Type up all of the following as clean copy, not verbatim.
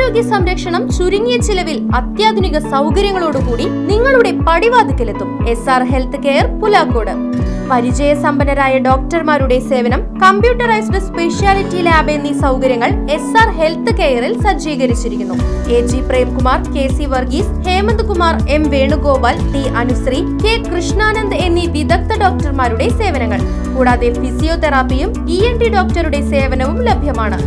ആരോഗ്യ സംരക്ഷണം ചുരുങ്ങിയ ചിലവിൽ അത്യാധുനിക സൗകര്യങ്ങളോടുകൂടി നിങ്ങളുടെ പടിവാതിക്കലെത്തും. SR health care Pulakode. പരിചയസമ്പന്നരായ ഡോക്ടർമാരുടെ സേവനം, കമ്പ്യൂട്ടറൈസ്ഡ് സ്പെഷ്യാലിറ്റി ലാബ് എന്നീ സൗകര്യങ്ങൾ SR ഹെൽത്ത് കെയറിൽ സജ്ജീകരിച്ചിരിക്കുന്നു. AG Premkumar, KC Varghese, Hemant Kumar, M Venugopal, T Anusree, K Krishnanand എന്നീ വിദഗ്ധ ഡോക്ടർമാരുടെ സേവനങ്ങൾ. കൂടാതെ ഫിസിയോതെറാപ്പിയും ENT ഡോക്ടറുടെ സേവനവും ലഭ്യമാണ്.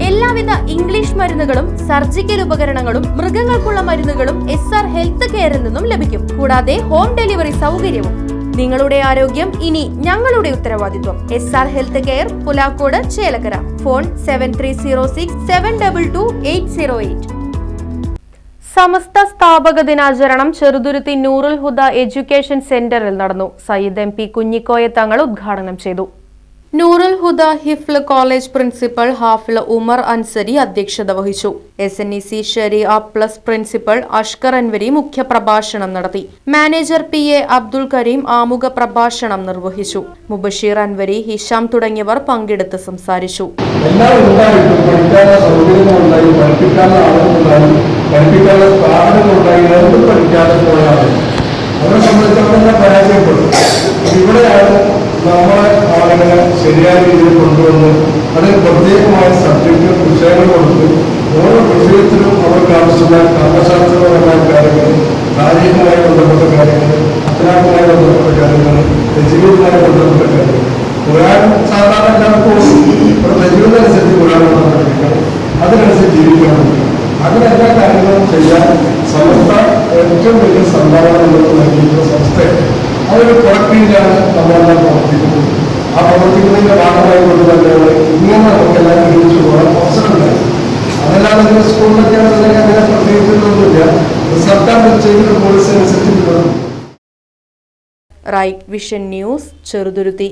എല്ലാവിധ ഇംഗ്ലീഷ് മരുന്നുകളും സർജിക്കൽ ഉപകരണങ്ങളും മൃഗങ്ങൾക്കുള്ള മരുന്നുകളും SR ഹെൽത്ത് കെയറിൽ നിന്നും ലഭിക്കും. കൂടാതെ ഹോം ഡെലിവറി സൗകര്യവും. നിങ്ങളുടെ ആരോഗ്യം ഇനി ഞങ്ങളുടെ ഉത്തരവാദിത്വം. SR health care Pulakode, Chelakkara. Phone 7306722808. സമസ്ത സ്ഥാപക ദിനാചരണം ചെറുതുരുത്തി നൂറുൽ ഹുദ എഡ്യൂക്കേഷൻ സെന്ററിൽ നടന്നു. സയ്യിദ് MP കുഞ്ഞിക്കോയ തങ്ങൾ ഉദ്ഘാടനം ചെയ്തു. നൂറുൽ ഹുദ ഹിഫ്ൽ കോളേജ് പ്രിൻസിപ്പൽ ഹാഫിൽ ഉമർ അൻസരി അധ്യക്ഷത വഹിച്ചു. SNEC Shariya plus principal Ashkar Anwari മുഖ്യപ്രഭാഷണം നടത്തി. മാനേജർ PA അബ്ദുൽ കരീം ആമുഖ പ്രഭാഷണം നിർവഹിച്ചു. മുബഷീർ അൻവരി, ഹിഷാം തുടങ്ങിയവർ പങ്കെടുത്ത് സംസാരിച്ചു. നമ്മളെ ആളുകളെ ശരിയായ രീതിയിൽ കൊണ്ടുവന്ന് അതിന് പ്രത്യേകമായ സബ്ജക്റ്റ് വിഷയങ്ങൾ കൊടുത്ത് ഓരോ വിഷയത്തിലും അവർക്ക് ആവശ്യമായ കർമ്മശാസ്ത്രപരമായ കാര്യങ്ങൾ, താരീഖുമായി ബന്ധപ്പെട്ട കാര്യങ്ങൾ, അത്രാഖുമായി ബന്ധപ്പെട്ട കാര്യങ്ങൾ, ജീവിതവുമായി ബന്ധപ്പെട്ട കാര്യങ്ങൾ. ഖുർആൻ സാധാരണ എല്ലാവർക്കും ഒരു ജീവിതമനുസരിച്ച് ഖുർആനാണ് പഠിക്കണം, അതിനനുസരിച്ച് ജീവിക്കണം. അങ്ങനെ എല്ലാ കാര്യങ്ങളും ചെയ്യാൻ സമസ്ത ഏറ്റവും വലിയ സംഭാവന നമുക്ക് നൽകിയിട്ടുള്ള സംസ്ഥയാണ്. അതൊരു പ്രക്രിയയിലാണ് നമ്മളെല്ലാം പ്രവർത്തിക്കുന്നത്. ആ പ്രവർത്തിക്കുന്നതിന്റെ ഭാഗമായി കൊണ്ട് തന്നെയാണ് ഇങ്ങനെ നമുക്കെല്ലാം ഒരുമിച്ച് പോകാൻ അവസരമുണ്ടായി. അതല്ലാതെ നിങ്ങൾ സ്കൂളിലൊക്കെയാണ് അല്ലെങ്കിൽ അങ്ങനെ പ്രത്യേകിച്ചൊന്നുമില്ല. സർക്കാർ നിശ്ചയിക്കുന്ന പോളിസി അനുസരിച്ച്. Right vision news, Cheruthuruthy.